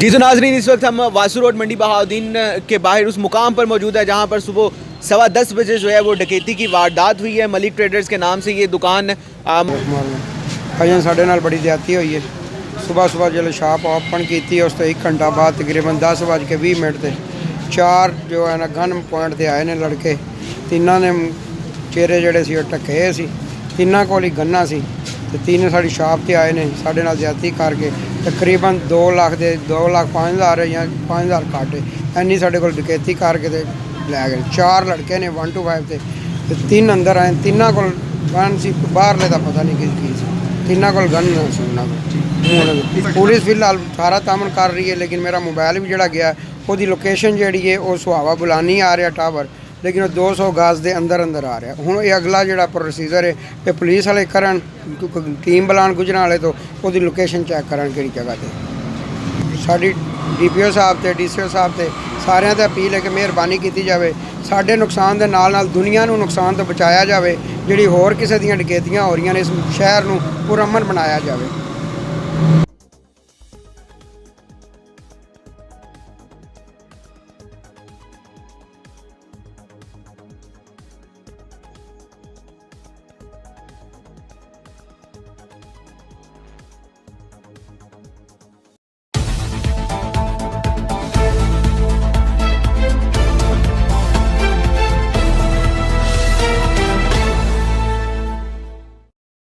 जी तो नाजरीन, इस वक्त हम वासू रोड मंडी बहाउद्दीन के बाहर उस मुकाम पर मौजूद है जहाँ पर सुबह 10:15 बजे जो है वो डकैती की वारदात हुई है। मलिक ट्रेडर्स के नाम से ये दुकान भाई साढ़े नाल बड़ी ज्यादती हुई है। सुबह सुबह जो शॉप ओपन की उस तो 1 घंटा बाद तकरीबन 10:20 से 4 जो है ना गन पॉइंट से आए ने लड़के। तिना ने चेहरे जड़े सी ढके सी, तिना कोल ही गन्ना सी ते तीन साड़ी शॉप से आए ने साढ़े नाल ज्यादती करके तकरीबन 2 लाख दे 2,05,000 या 5,000 घट इन्नी साढ़े कोल डकैती करके ते लै गए। 4 लड़के ने 1 to 5 ते 3 अंदर आए। तिना कोल गन सी, बाहरले का पता नहीं की सी, तिना कोल गन सी उन्होंने। पुलिस फिलहाल सारा तामन कर रही है, लेकिन मेरा मोबाइल भी जड़ा गया वो लोकेशन जी है वो सुहावा बुलानी आ रहा टावर, लेकिन वो 200 गज के अंदर अंदर आ रहा। हूँ ये अगला जो प्रोसीजर है ये पुलिस वाले करन, टीम बुलान गुजरां वाले तो वो लोकेशन चैक करन कि जगह पर। साड़ी DPO साहब से DCO साहब से सारिਆਂ ਤੇ अपील है कि मेहरबानी की जाए, साढ़े नुकसान के नाल नाल दुनिया को नुकसान तो बचाया जाए, जी होर किसी ਦੀਆਂ डकैतियां हो रही ने इस शहर को पुरअमन बनाया जाए।